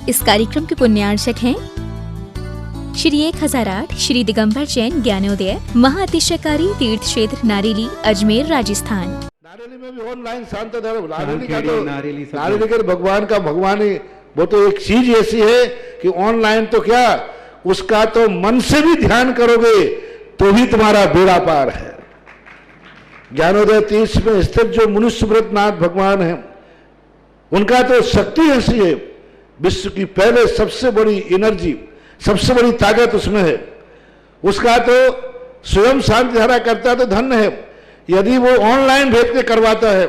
इस कार्यक्रम के पुण्यार्चक हैं श्री 1008 श्री दिगंबर जैन ज्ञानोदय महाअतिशयकारी तीर्थ क्षेत्र नारेली अजमेर राजस्थान। नारेली में भी ऑनलाइन शांत धर्म नारेली का भगवान का भगवान ही वो तो एक चीज ऐसी है कि ऑनलाइन तो क्या उसका तो मन से भी ध्यान करोगे तो भी तुम्हारा बेड़ा पार है। ज्ञानोदय तीर्थ में स्थित जो मुनि सुब्रतनाथ भगवान है उनका तो शक्ति ऐसी है, विश्व की पहले सबसे बड़ी एनर्जी सबसे बड़ी ताकत उसमें है। उसका तो स्वयं शांति धारा करता तो धन्य है, यदि वो ऑनलाइन भेज के करवाता है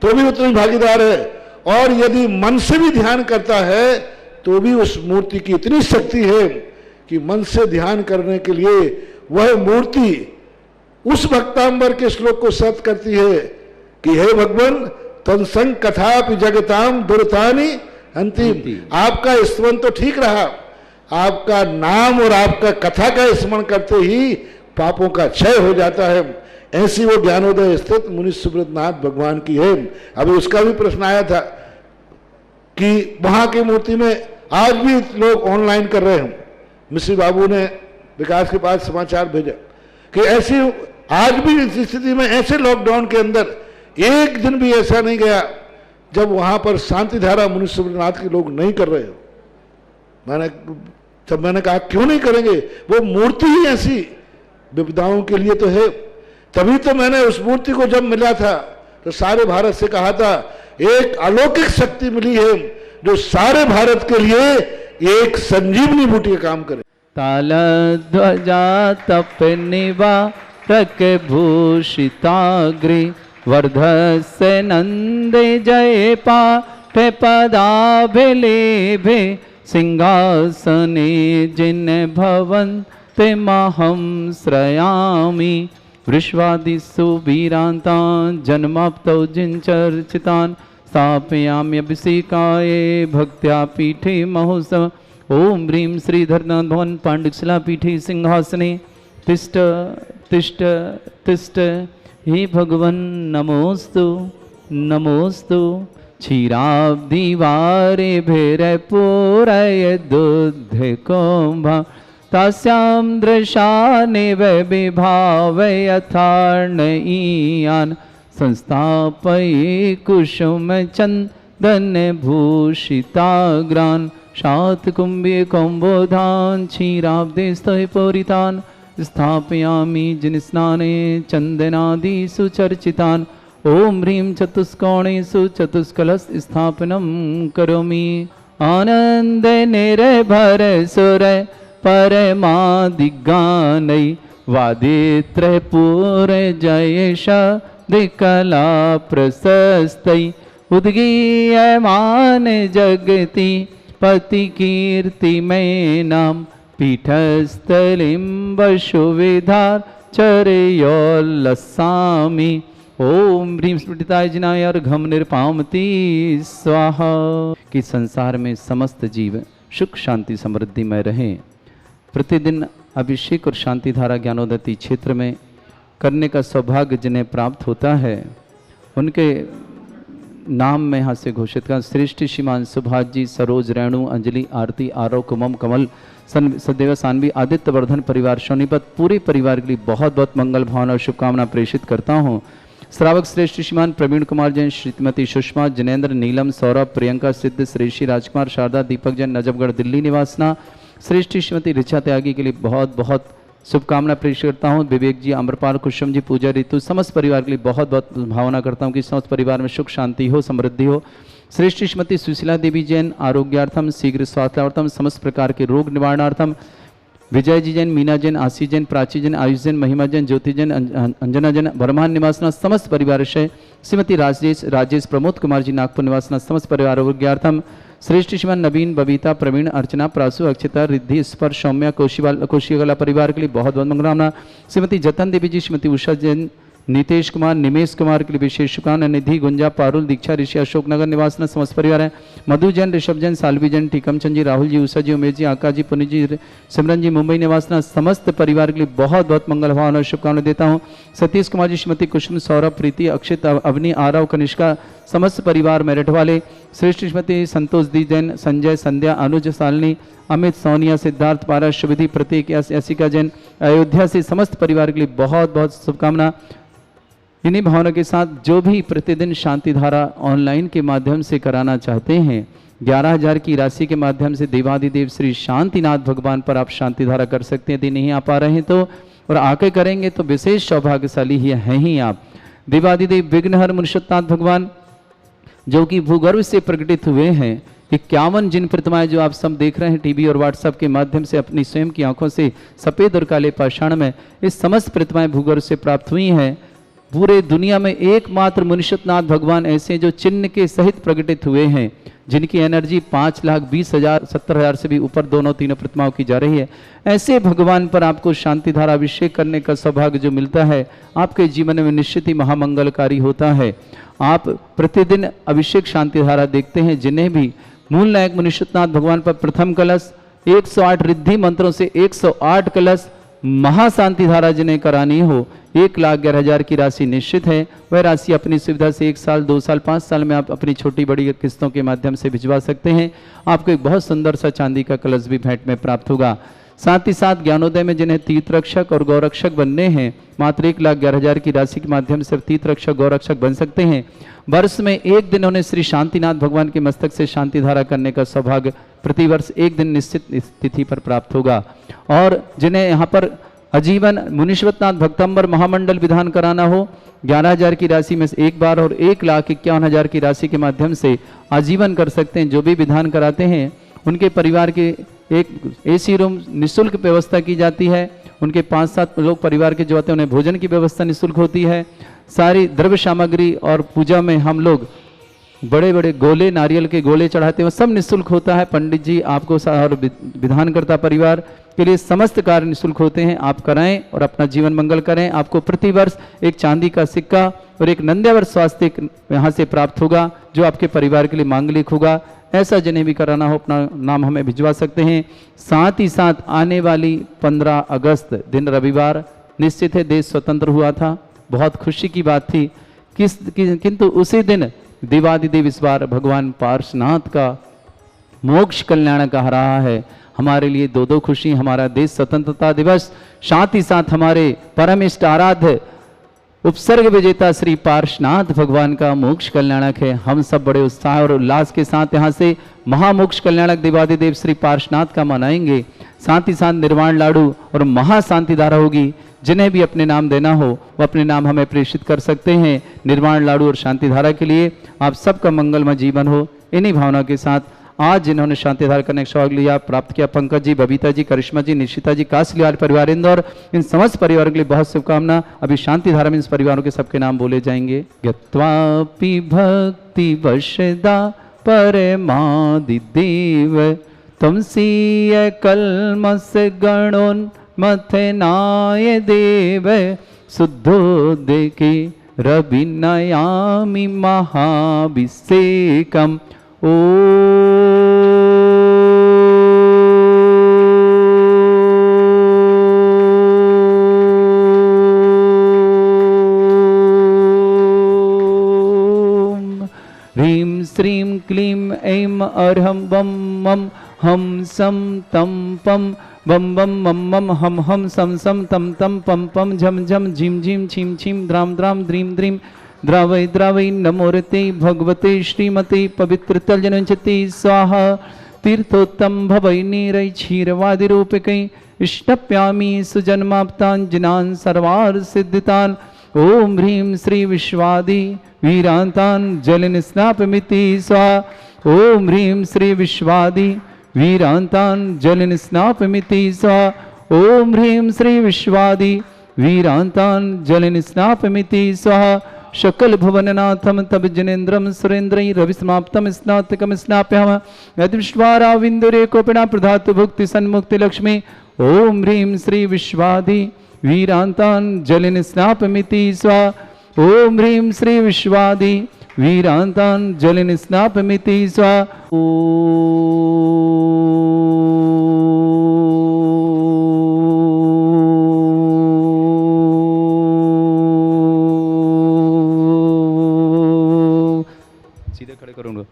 तो भी उतनी भागीदार है, और यदि मन से भी ध्यान करता है तो भी उस मूर्ति की इतनी शक्ति है कि मन से ध्यान करने के लिए वह मूर्ति उस भक्तांबर के श्लोक को सत्य करती है कि हे भगवान तत्संग कथापि जगताम दुर्तानि अंतिम। आपका स्मरण तो ठीक रहा, आपका नाम और आपका कथा का स्मरण करते ही पापों का क्षय हो जाता है। ऐसी वो ज्ञानोदय स्थित मुनि सुब्रतनाथ भगवान की है। अभी उसका भी प्रश्न आया था कि वहां की मूर्ति में आज भी लोग ऑनलाइन कर रहे हैं। मिश्री बाबू ने विकास के पास समाचार भेजा कि ऐसी आज भी इस स्थिति में ऐसे लॉकडाउन के अंदर एक दिन भी ऐसा नहीं गया जब वहां पर शांति धारा मुनि सुब्रतनाथ के लोग नहीं कर रहे हो। मैंने कहा क्यों नहीं करेंगे, वो मूर्ति ही ऐसी विपदाओं के लिए तो है। तभी तो मैंने उस मूर्ति को जब मिला था तो सारे भारत से कहा था एक अलौकिक शक्ति मिली है जो सारे भारत के लिए एक संजीवनी बूटी का काम करे। ताल ध्वजा तप निवा रक भूषिताग्रे वर्धस्य नंदे जय पाठ पदाभिलेभे सिंहासने जिन भवन ते महं श्रयामि वृष्वादिषु वीरान्तान् जन्माप्तौ जिन चर्चितान् स्थापयाम्यभिषेकाय भक्त्या पीठे महोत्सव। ओम ह्रीं श्रीधरनाथ भवन पांडुशिला पीठे सिंहासने तिष्ठ तिष्ठ तिष्ठ। हे भगवन् नमोस्तु नमोस्तु। क्षीराब्धिवारे भैरपूरय दुग्धकुम्भा तस्यां दृशानेव विभावयथार्णयीयान् संस्थापये कुसुमचन्दनभूषिताग्रान् शातकुम्भे कौम्बोधान् क्षीराब्धिस्थः पूरितान् स्थापयामि जिनस्नाने चन्दनादिषु चर्चितान्। ओम ह्रीं चतुष्कोणेषु चतुष्कलश स्थापनं करोमि। आनंद निर्भर सुर परमादिगानै वादित्रपूर जयेश दिकला प्रशस्तै उद्गीयमान जगति पति कीर्तिमय नाम पीठस्थलिं वसुविधार चरयोल्लसामि। ओम ह्रीं स्फुटिताय जिनाय अर्घम निर्पामति स्वाहा। कि संसार में समस्त जीव सुख शांति समृद्धि में रहें। प्रतिदिन अभिषेक और शांति धारा ज्ञानोदय क्षेत्र में करने का सौभाग्य जिन्हें प्राप्त होता है उनके नाम में यहाँ से घोषित कर श्रेष्ठ श्रीमान सुभाष जी, सरोज, रेणु, अंजलि, आरती, आरव, कुमम, कमल, सदैव, सानवी, आदित्य वर्धन परिवार, सोनीपत पूरे परिवार के लिए बहुत बहुत मंगल भावना और शुभकामना प्रेषित करता हूँ। श्रावक श्रेष्ठ श्रीमान प्रवीण कुमार जैन, श्रीमती सुषमा, जिनेन्द्र, नीलम, सौरभ, प्रियंका, सिद्ध, श्रेष्ठी, राजकुमार, शारदा, दीपक जैन, नजफगढ़ दिल्ली निवासना, श्रेष्ठी श्रीमती ऋचा त्यागी के लिए बहुत बहुत शुभकामना प्रेषित करता हूँ। विवेक जी, अमरपाल, कुशम जी, पूजा, ऋतु, समस्त परिवार के लिए बहुत बहुत भावना करता हूँ कि समस्त परिवार में सुख शांति हो, समृद्धि हो। श्रेष्ठ श्रीमती सुशीला देवी जैन, आरोग्यार्थम, शीघ्र स्वास्थ्यार्थम, समस्त प्रकार के रोग निवारणार्थम। विजय जी जैन, मीना जैन, आशीष जैन, प्राची जैन, आयुष जैन, महिमा जैन, ज्योति जैन, अंजना जैन, वर्मान निवासना समस्त परिवार से। श्रीमती राजेश प्रमोद कुमार जी, नागपुर निवासना समस्त परिवार आरोग्यार्थम। श्रेष्ठ श्रीमान नवीन, बबीता, प्रवीण, अर्चना, प्रासु, अक्षता, रिद्धि, स्पर्श, सौम्या, कोशिकला परिवार के लिए बहुत बहुत मंगलकामना। श्रीमती जतन देवी जी, श्रीमती उषा जैन, नितेश कुमार, निमेश कुमार के लिए विशेष शुभकामनाएं। निधि, गुंजा, पारुल, दीक्षा, ऋषि, अशोकनगर निवासना समस्त परिवार है। मधु जैन, ऋषभ जैन, सालवी जैन, टीकम चंद जी, राहुल जी, उषा जी, उमेश जी, आकाश जी, पुनीत जी, सिमरन जी, मुंबई निवासना समस्त परिवार के लिए बहुत बहुत मंगल भावना और शुभकामनाएं देता हूँ। सतीश कुमार जी, श्रीमती कुसुम, सौरभ, प्रीति, अक्षित, अवनी, आरव, कनिष्का, समस्त परिवार मेरठ वाले, श्रेष्ठ श्रीमती संतोष दी जैन, संजय, संध्या, अनुज, सालनी, अमित, सोनिया, सिद्धार्थ, पारा, शुभधि, प्रतीक, यासिका जैन, अयोध्या से समस्त परिवार के लिए बहुत बहुत शुभकामना। इन्हीं भावना के साथ जो भी प्रतिदिन शांति धारा ऑनलाइन के माध्यम से कराना चाहते हैं, 11,000 की राशि के माध्यम से देवादिदेव श्री शांतिनाथ भगवान पर आप शांति धारा कर सकते हैं। यदि नहीं आ पा रहे हैं तो, और आके करेंगे तो विशेष सौभाग्यशाली ही हैं ही आप। देवादिदेव विघ्नहर मुनिषत्नाथ भगवान जो कि भूगर्भ से प्रकटित हुए हैं, 51 जिन प्रतिमाएं जो आप सब देख रहे हैं टीवी और व्हाट्सएप के माध्यम से अपनी स्वयं की आंखों से सफ़ेद और काले पाषाण में, इस समस्त प्रतिमाएं भूगर्भ से प्राप्त हुई हैं। पूरे दुनिया में एकमात्र मुनिषत्नाथ भगवान ऐसे हैं जो चिन्ह के सहित प्रकटित हुए हैं, जिनकी एनर्जी 5,20,000 70,000 से भी ऊपर दोनों तीनों प्रतिमाओं की जा रही है। ऐसे भगवान पर आपको शांति धारा अभिषेक करने का सौभाग्य जो मिलता है, आपके जीवन में निश्चित ही महामंगलकारी होता है। आप प्रतिदिन अभिषेक शांति धारा देखते हैं, जिन्हें भी मूल नायक मुनिषत्नाथ भगवान पर प्रथम कलश, 108 रिद्धि मंत्रों से 108 कलश, महाशांति धारा जिन्हें करानी हो, 1,11,000 की राशि निश्चित है। वह राशि अपनी सुविधा से 1 साल, 2 साल, 5 साल में आप अपनी छोटी बड़ी किस्तों के माध्यम से भिजवा सकते हैं। आपको एक बहुत सुंदर सा चांदी का कलश भी भेंट में प्राप्त होगा। साथ ही साथ ज्ञानोदय में जिन्हें तीर्थ रक्षक और गौरक्षक बनने हैं, मात्र 1,11,000 की राशि के माध्यम से तीर्थ रक्षक गौरक्षक बन सकते हैं। वर्ष में एक दिन उन्हें श्री शांतिनाथ भगवान के मस्तक से शांति धारा करने का सौभाग्य प्रतिवर्ष एक दिन निश्चित तिथि पर प्राप्त होगा। और जिन्हें यहाँ पर आजीवन मुनिषत्नाथ भक्तंबर महामंडल विधान कराना हो, 11,000 की राशि में से एक बार और 1,51,000 की राशि के माध्यम से आजीवन कर सकते हैं। जो भी विधान कराते हैं उनके परिवार के एक एसी रूम निःशुल्क व्यवस्था की जाती है। उनके 5-7 लोग परिवार के जो आते हैं उन्हें भोजन की व्यवस्था निःशुल्क होती है। सारी द्रव्य सामग्री और पूजा में हम लोग बड़े बड़े गोले, नारियल के गोले चढ़ाते हैं, सब निःशुल्क होता है। पंडित जी आपको और विधानकर्ता परिवार के लिए समस्त कार्य निःशुल्क होते हैं। आप कराएं और अपना जीवन मंगल करें। आपको प्रतिवर्ष एक चांदी का सिक्का और एक नंद्यावर स्वास्थ्य यहाँ से प्राप्त होगा, जो आपके परिवार के लिए मांगलिक होगा। ऐसा जिन्हें भी कराना हो अपना नाम हमें भिजवा सकते हैं। साथ ही साथ आने वाली 15 अगस्त दिन रविवार निश्चित है देश स्वतंत्र हुआ था, बहुत खुशी की बात थी। किंतु उसी दिन देवादिदेव इस बार भगवान पार्श्वनाथ का मोक्ष कल्याण कह रहा है। हमारे लिए दो खुशी, हमारा देश स्वतंत्रता दिवस, साथ ही साथ हमारे परम इष्ट आराध्य उपसर्ग विजेता श्री पार्श्वनाथ भगवान का मोक्ष कल्याणक है। हम सब बड़े उत्साह और उल्लास के साथ यहाँ से महामोक्ष कल्याणक देवादिदेव श्री पार्श्वनाथ का मनाएंगे। साथ ही साथ निर्वाण लाडू और महाशांति धारा होगी। जिन्हें भी अपने नाम देना हो वो अपने नाम हमें प्रेषित कर सकते हैं। निर्वाण लाडू और शांति धारा के लिए आप सबका मंगलमय जीवन हो। इन्हीं भावना के साथ आज जिन्होंने शांति धारा करने का सौभाग्य लिया, प्राप्त किया, पंकज जी, बबीता जी, करिश्मा जी, निशिता जी, कासलियाल परिवार इंदौर, इन समस्त परिवारों के लिए बहुत शुभकामना। अभी शांति धारा में इस परिवारों के सबके नाम बोले जाएंगे। यत्वापि भक्ति वशदा परमादिदेव तुमसीय कल्मस गणोन्मथनाय देव शुद्धोदके रविनयामि महाभिषेकम् ओम। ह्रीं श्रीं क्लीं ऐं अर्हं बम मम हम सम तम पम बम बम मम मम हम हम सम सम तम तम पम पम झम झम झिम झिम छिम छिम द्राम द्राम द्रीम द्रीम द्रावै द्रावै नमोरते भगवते श्रीमते पवित्र तलजनंचति स्वाहा। तीर्थोत्तम भवै नीरै क्षीरवादि रूपकै इष्टप्यामि सुजन्माप्तान् सर्वार्थ सिद्धितान्। ओम ह्रीं श्री विश्वादि वीरान्तान् जलनिस्नापमिति स्वाहा। ओम ह्रीं श्री विश्वादि वीरान्तान् जलनिस्नापमिति स्वाहा। ओम ह्रीं श्री विश्वादि वीरान्तान् जलनिस्नापमिति स्वाहा। शकल भुवननाथम तब जनेन्द्रम सुरेन्द्रई रवि समाप्तम स्नातकम स्नाप्याम यदिश्वाराविंदुरे कोपिना प्रधातु भुक्ति सन्मुक्ति लक्ष्मी। ओम ह्रीं श्री विश्वादि वीरांतान् जलिन स्नापमिति स्वाहा। ओम ह्रीं श्री विश्वादि वीरांतान् जलिन स्नापमिति स्वाहा। सीधे खड़े करूंगा।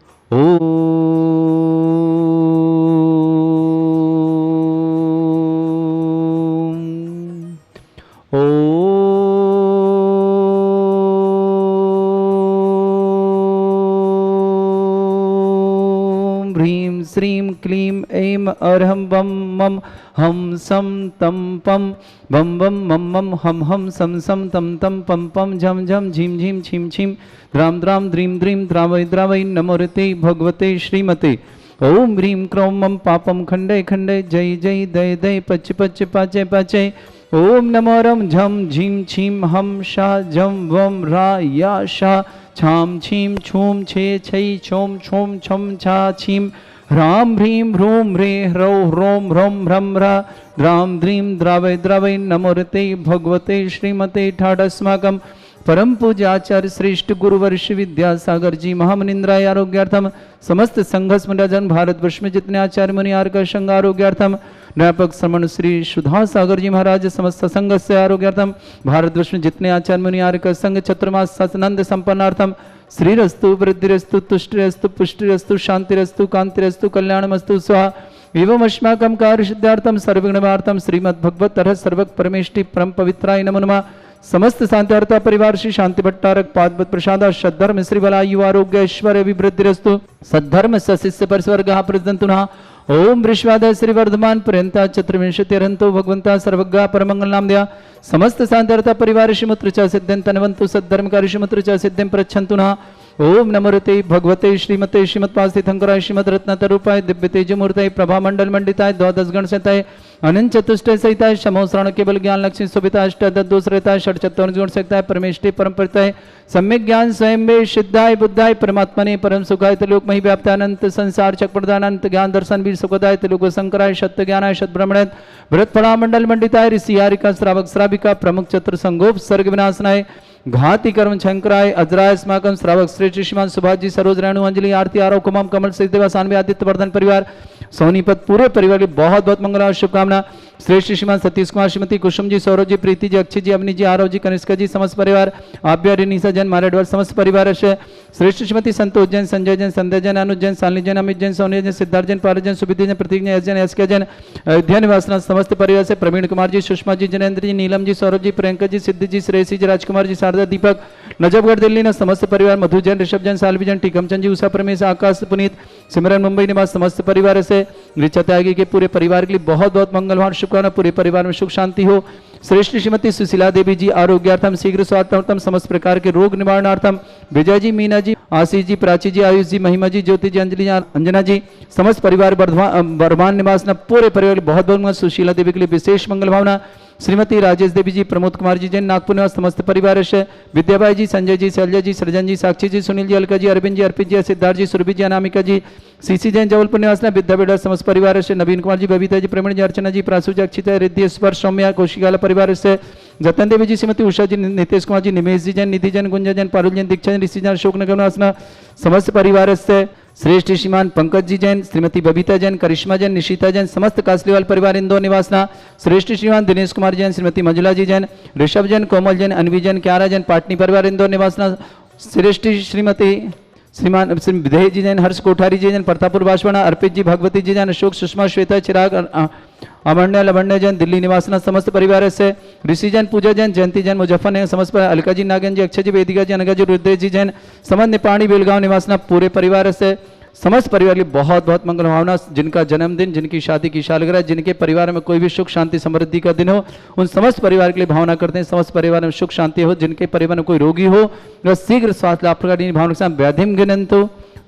ह्रीं श्रीं क्लीं ऐं अर्हं बम मम हम सम तम पम बम बम मम मम हम हम सम सम तम तम पम पम झम झम झीम झीम छीम छीम द्राम द्राम द्रीम द्रीम द्रावय द्रावय नमोरते भगवते श्रीमते। ओम ह्रीं क्रों मम पापम खंडे खंडे जय जय दय दय पच पच पाचे पाचे। ओम नमो रम झम झीम छीम हम शा झम वम रा या शा छाम छीम छूम छे छई छोम छोम छम छा छीम ह्रां ह्रीं ह्रूं ह्रे ह्रौ ह्रों ह्रौं ह्रं ह्रा द्रां द्रीं द्रावय द्रावय नमोरते भगवते श्रीमते। ठाडस्माकं परम पूजाचार्य श्रेष्ठ गुरुवर्ष विद्यासागर जी महामनिंद्राय आरोग्यार्थम समस्त संघ स्मृजन भारतवर्ष में जितने आचार्य मुनि आर्क संघ आरोग्यार्थम न्यापक श्रमण श्री सुधा सागर जी महाराज समस्त संघ से आरोग्यार्थम भारतवर्ष में जितने आचार्य मुनि आर्क संघ चतुर्मास सतनंद संपन्नार्थम श्रीरस्तु वृद्धिरस्तु तुष्टिरस्तु पुष्टिरस्तु शांतिरस्तु कांतिरस्तु कल्याणमस्तु स्वाहा। एवं अस्माकं कार्य सिद्धार्थम सर्वगुणवार्थम श्रीमद्भगवत तरह सर्वक परमेष्टि परम पवित्राय नमो नमः। समस्त शांतिवार्ता परिवार श्री शांति भट्टारक पादपद प्रसाद सद्धर्म श्री बलायु आरोग्य ऐश्वर्य अभिवृद्धिरस्तु सद्धर्म सशिष्य परिस्वर्ग प्रदंतुना। ओम वृषवादय श्री वर्धमान पर्यंता चतुर्विंशतिरंतो भगवंता सर्वज्ञ परमंगल नाम दिया समस्त शांतिवार्ता परिवार श्रीमुत्र च सिद्धिं तनवंतु सद्धर्मकारी श्रीमुत्र च सिद्धिं प्रच्छन्तु नः। ओम नमोरते भगवते श्रीमते श्रीमत्पास्थितंकराय श्रीमद्रत्नतरूपाय दिव्य तेजमूर्तये प्रभामंडल मंडिताय द्वादश गण सहिताय अनंत चतुष्टय सहिताय समोश्रण केवल ज्ञान लक्ष्मी शोभिता अष्टादशरताय षट्चत्वारिंश गुण सहिताय परमेष्टि परम परिताय सम्यक ज्ञान स्वयं वे सिद्धाय बुद्धाय परमात्मने परम सुखाय त्रिलोकमहि व्याप्ताय अनंत संसार चक्रप्रदानंत ज्ञान दर्शन वीर सुखदाय त्रिलोक शंकराय सत्य ज्ञानाय सद्ब्रह्मणाय भरत फलामंडल मंडिताय ऋषि यारिका श्रावक श्राविका प्रमुख चतुर संगोप सर्ग विनाशनाय घाति कर्म शंकराय अजराय अस्माकं श्रावक श्रेष्ठ श्रीमान सुभाष जी सरोज रेणु अंजलि आरती आरोप कुमाम कमल सचदेवा सानवी आदित्य वर्धन परिवार सोनीपत पूरे परिवार की बहुत बहुत मंगल और शुभकामना। श्रेष्ठ श्रीमान सतीश कुमार श्रीमती कुसुम जी सौरभ जी प्रीति जी अक्षय जी अवनी जी आरव जी कनिष्का जी समस्त परिवार आभ्या रिनीसा जैन मारेडवाल समस्त परिवार से श्रेष्ठ श्रीमती संतोष जैन संजय जैन संध्या जैन अनुज जैन सालनी जैन अमित जैन सोनिया जैन सिद्धार्थ जैन पारस जैन सुविधि जैन प्रतीक जैन एस जैन एस के जैन अयोध्या निवासना समस्त परिवार से प्रवीण कुमार जी सुषमा जी जनेन्द्र जी नीलम जी सौरभ जी प्रियंका जी सिद्धि जी श्रेयसी जी राजकुमार जी शारदा दीपक नजफगढ़ दिल्ली न समस्त परिवार मधु जैन ऋषभ जैन सालवी जैन टीकमचंद जी उषा परमेश आकाश पुनीत सिमरन मुंबई निवास समस्त परिवार से ऋचा त्यागी के पूरे परिवार के लिए बहुत बहुत मंगलवार शुभकामना। पूरे परिवार में सुख शांति हो। श्रेष्ठ श्रीमती सुशीला देवी जी आरोग्यार्थम शीघ्र स्वास्थ्यार्थम समस्त प्रकार के रोग निवारणार्थम विजय जी मीना जी आशीष जी प्राची जी आयुष जी महिमा जी ज्योति जी अंजलि अंजना जी समस्त परिवार बर्धमान निवास न पूरे परिवार बहुत बहुत सुशीला देवी के लिए विशेष मंगल भावना। श्रीमती राजेश देवी जी प्रमोद कुमार जी जैन नागपुर निवास समस्त परिवार से विद्याबाई जी संजय जी शैलजा जी सृजन जी साक्षी जी सुनील जी अलका जी अरविंद जी अर्पित जी सिद्धार्थ जी सुरभि जी अनामिका जी सीसी जैन जबलपुर निवास विद्या बेड़ा समस्त परिवार से नवीन कुमार जी बबीता जी प्रवीण जी अर्चना जी प्रासु जी अक्षिता रिद्धि स्पर्श सौम्या कौशिकाला परिवार से जतन देवी जी श्रीमती उषा जी नितेश कुमार जी निमेश जी जैन निधि जैन गुंजा जैन पारुल जैन दीक्षा जैन ऋषि जैन अशोकनगर निवासना समस्त परिवार से श्रेष्ठ श्रीमान पंकज जी जैन श्रीमती बबीता जैन करिश्मा जैन निशिता जैन समस्त कासलीवाल परिवार इंदौर निवासना श्रेष्ठ श्रीमान दिनेश कुमार जैन श्रीमती मंजुला जी जैन ऋषभ जैन कोमल जैन अनवी जैन क्यारा जैन पाटनी परिवार इंदौर निवासना श्रेष्ठ श्रीमती श्रीमान विधेय जी जैन हर्ष कोठारी जी जैन प्रतापुर बांसवाड़ा अर्पित जी भगवती जी जैन अशोक सुषमा श्वेता चिराग अमण्य लवण्य जैन दिल्ली निवासना समस्त परिवार से ऋषि जैन पूजा जैन जयंती जैन मुजफ्फर समस्त अलका जी नागन जी अक्षय जी वेदिका जी अनगा जी रुद्रेश जी जैन समस्त निपाणी बेलगांव निवासना पूरे परिवार से समस्त परिवार की बहुत बहुत मंगल भावना। जिनका जन्मदिन जिनकी शादी की सालगिरह जिनके परिवार में कोई भी सुख शांति समृद्धि का दिन हो उन समस्त परिवार के लिए भावना करते हैं समस्त परिवार में सुख शांति हो। जिनके परिवार में कोई रोगी हो वह शीघ्र स्वास्थ्य लाभ प्रकार भावना के साथ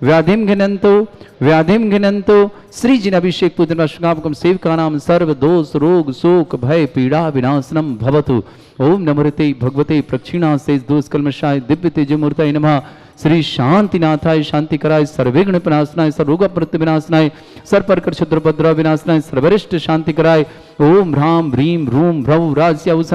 व्याधिम घिनंतो श्री जिन अभिषेक पूजन शुभाकम सेवका नाम सर्व दोष रोग शोक भय पीड़ा विनाशनम भवतु। ओम नमोते भगवते प्रक्षिणा शेष दोष कलमशाय दिव्य तेजमूर्तये नमः। श्री शांतिनाथाय शांतिकराय सर्वविघ्न विनाशनाय सर्वरोग विनाशनाय सर्परकर क्षुद्र उपद्रव विनाशनाय सर्वरिष्ट शांति कराय। ओम ह्राम ह्रीम रूम भ्रव रास्य उस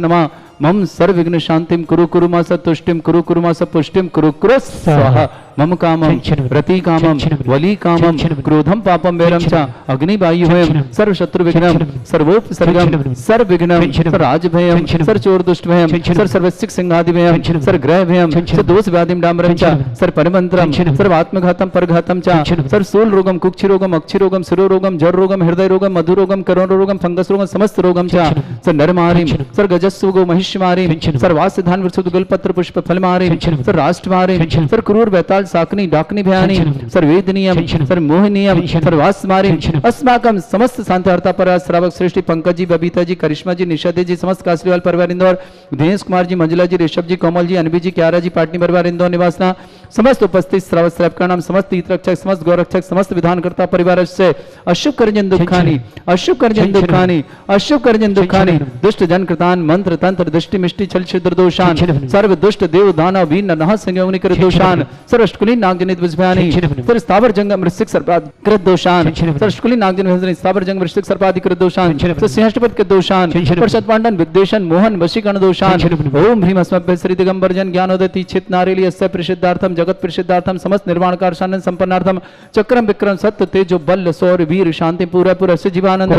मम सर्वविघ्न शांतिम कुरु कुरु मा सतुष्टिम कुरु मा सपुष्टिम कुरु स्वाहा। मम कामम रति कामम वली कामम क्रोधम पापम वैरम च अग्निवायुभयम सर्व शत्रु विघ्नम सर्वोपसर्गम सर्व विघ्नम सर्व राजभयम सर्व चोर दुष्ट भयम सर्व सर्वसिक सिंहादि भयम सर्व ग्रह भयम सर्व दोष व्याधिम डामरम च सर्व परिमंत्रम सर्व आत्मघातम परघातम च सर्व सूल रोगम कुक्षि रोगम अक्षि रोगम शिरो रोगम जर रोगम हृदय रोगम मधु रोगम करोण रोगम फंगस रोगम समस्त रोगम च सर्व नरमारिम सर्व गजस्व गो महिष्मारिम सर्व वास्य धान वृषभ गलपत्र पुष्प फलमारिम सर्व राष्ट्रमारिम सर्व क्रूर बैताल साकनी डाकनी भयानी सर्वेदनीयम सर्व मोहनीयम सर्व वास्मारिम अस्माकम समस्त शांतिहर्ता पर श्रावक श्रेष्ठी पंकज जी बबीता जी करिश्मा जी निषादे जी समस्त कासरीवाल परिवार इंदौर दिनेश कुमार जी मंजुला जी ऋषभ जी कोमल जी अनबी जी क्यारा जी पाटनी परिवार इंदौर निवासना समस्त उपस्थित श्रावक श्रावक का नाम समस्त हितरक्षक समस्त गौरक्षक समस्त विधानकर्ता परिवार से अशुभ करजन दुखानी अशुभ करजन दुखानी अशुभ करजन दुखानी दुष्ट जन कृतान मंत्र तंत्र दृष्टि मिष्टि छल छिद्र दोषान सर्व दुष्ट देव दानव वीर नरह संयोगनि कर दोषान सर्व अष्टकुली नागजनित विषभयानि सर्व स्थावर जंगम वृश्चिक सर्पाद कृत दोषान सर्व अष्टकुली नागजनित स्थावर जंगम वृश्चिक सर्पादि कृत दोषान सर्व सिंहष्टपद कृत दोषान परशत पांडन विद्वेषण मोहन वशीकरण दोषान ओम ह्रीम अस्मभ्य श्री दिगंबर जन ज्ञानोदय छित नारेली अस्य प्रसिद्धार्थम जगत प्रसिद्धार्थम समस्त निर्वाण कारशानन संपन्नार्थम चक्रम विक्रम सत्य तेजो बल सौर वीर शांति पूरा पूरा जीवानंद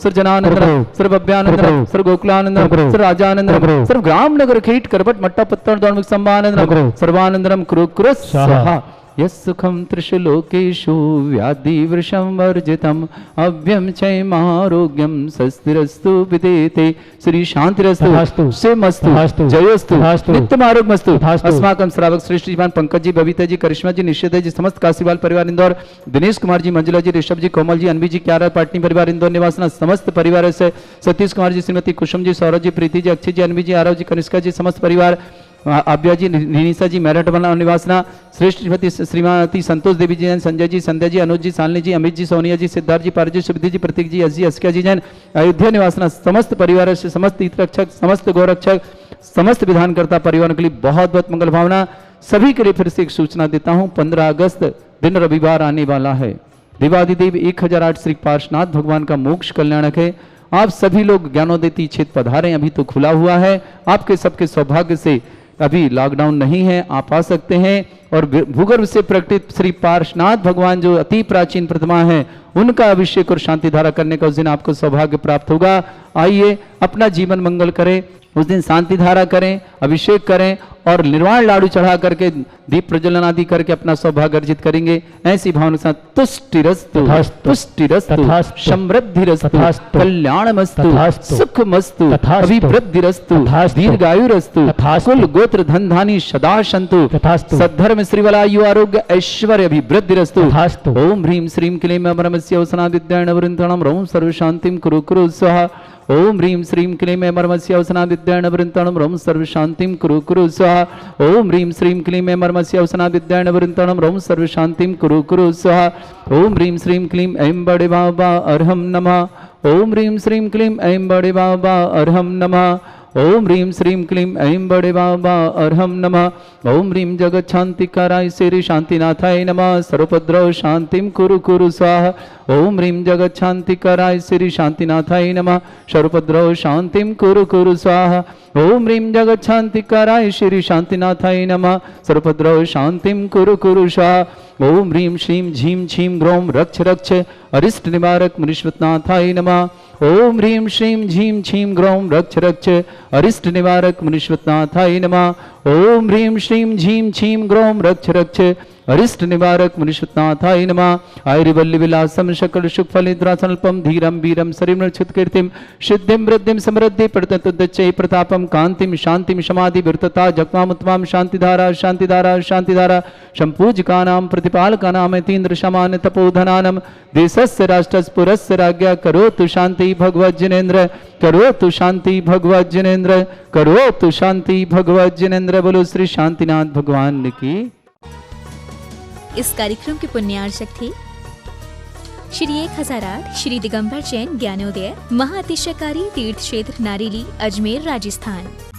सृजनानंद सर्वभ्यानंद सर्व गोकुलानंद सर्व राजानंद सर्व ग्राम नगर कीट करपट मट्टा पत्तन दौर्मिक संभानंद सर्वानंदम कुरु स्वाहा। यस्सुखम त्रिशलोकेषु व्याधि वृषं वर्जितम् अव्यम चैमारोग्यम सस्तिरस्तु विदेते श्री शांतिरस्तु सेमस्तु जयोस्तु नित्यमारोग्यमस्तु। अस्माकं श्रावक श्रेष्ठ जीवान पंकज जी बबीता जी करिश्मा जी निषेध जी समस्त काशीवाल परिवार इंदौर दिनेश कुमार जी मंजुला जी ऋषभ जी कोमल जी अनबी जी क्यारा पाटनी परिवार इंदौर निवासना समस्त परिवार से सतीश कुमार जी श्रीमती कुसुम जी सौरभ जी प्रीति जी अक्षय जी अनबी जी आरव जी कनिष्का जी समस्त परिवार आब्या जी निनीसा जी मेरठ बना निवासना श्रेष्ठ श्रीमती श्रीमती संतोष देवी जी जैन संजय जी संध्या जी अनुज जी सालनी जी अमित जी सोनिया जी सिद्धार्थ जी पारजी सुविधि जी प्रतीक जी अस जी अस्किया जी जैन अयोध्या निवासना समस्त परिवार से समस्त हितरक्षक समस्त गौरक्षक समस्त विधानकर्ता परिवारों के लिए बहुत बहुत मंगल भावना। सभी के लिए फिर से एक सूचना देता हूँ, 15 अगस्त दिन रविवार आने वाला है। देवादिदेव 1008 श्री पार्श्वनाथ भगवान का मोक्ष कल्याणक है। आप सभी लोग ज्ञानोदय क्षेत्र पधारें, अभी तो खुला हुआ है। आपके सबके सौभाग्य से अभी लॉकडाउन नहीं है, आप आ सकते हैं। और भूगर्भ से प्रकटित श्री पार्श्वनाथ भगवान जो अति प्राचीन प्रतिमा है, उनका अभिषेक और शांति धारा करने का उस दिन आपको सौभाग्य प्राप्त होगा। आइए अपना जीवन मंगल करें, उस दिन शांति धारा करें, अभिषेक करें और निर्वाण लाडू चढ़ा करके दीप प्रज्वलन आदि करके अपना सौभाग्य अर्जित करेंगे। ऐसी भावना के साथ तुष्टिरस्तु पुष्टिरस्तु समृद्धिरस्तु कल्याणमस्तु सुखमस्तु अभिवृद्धिरस्तु दीर्घायुरस्तु कुल गोत्र धन धानी सदा सन्तु सद्धर्म श्रीवलायु आरोग्य ऐश्वर्य अभिवृद्धिरस्तु। ओम ह्रीं श्रीं क्लीं अमरमस्य अवसना विद्याणवृन्तणं रौं सर्वशान्तिं कुरु कुरु स्वाहा। ओम ह्रीं श्रीं क्लीं मर्मस्य अवसना विद्याणवृन्तणं रौं सर्वशान्तिं कुरु कुरु स्वाहा। ओम ह्रीं श्रीं क्लीं मर्मस्य अवसना विद्याणवृन्तणं रौं सर्वशान्तिं कुरु कुरु स्वाहा। ओम ह्रीं श्रीं क्लीं ऐं बड़े बाबा अर्हं नमः। ओम ह्रीं श्रीं क्लीं ऐं बड़े बाबा अर्हं नमः। ओम ह्रीं श्रीं क्लीं ऐं बड़े बाबा अर्हं नमः। ओम ह्रीं जगत शांतिकाराय श्री शांतिनाथाय नमः। सर्वोपद्रव शांतिं कुरु कुरु स्वाहा। ओम ह्रीं जगत शांतिकाराय श्री शांतिनाथाय नमः। सर्वोपद्रव शांतिं कुरु कुरु स्वाहा। ओम ह्रीं जगत शांतिकाराय श्री शांतिनाथाय नमः। सर्वोपद्रव शांतिं कुरु कुरु स्वाहा। ओम ह्रीं श्रीं झीं छीं ग्रौं रक्ष रक्ष अरिष्ट निवारक मुनीश्वरनाथाय नमः। ओम ह्रीं श्रीं झीं छीं ग्रौं रक्ष रक्ष अरिष्ट निवारक मुनीश्वरनाथाय नमः। ओम ह्रीं श्रीं झीं छीं ग्रौं रक्ष रक्ष अरिष्ट निवारक मुनीश्वरनाथाय नमः। आयुर्वल्ली विलासम शकल सुख फलिद्रासल्पम धीरम वीरम शरीरक्षित कीर्तिम सिद्धिं वृद्धिं समृद्धि प्रततुद्दच्चै प्रतापम कांतिम शांतिम समाधि विरतता जगमामुत्तमां शांतिधारा शांतिधारा शांतिधारा संपूजकानां प्रतिपालकानां तीन्द्र समान तपोधनानां देशस्य राष्ट्रस्य पुरस्य राज्ञा करोतु शांति भगवत् जिनेन्द्र करोतु शांति भगवत् जिनेन्द्र करोतु शांति भगवत् जिनेन्द्र। बोलो श्री शांतिनाथ भगवान की। इस कार्यक्रम के पुण्यार्चक थे श्री 1008 श्री दिगंबर जैन ज्ञानोदय महाअतिशयकारी तीर्थ क्षेत्र नारेली अजमेर राजस्थान।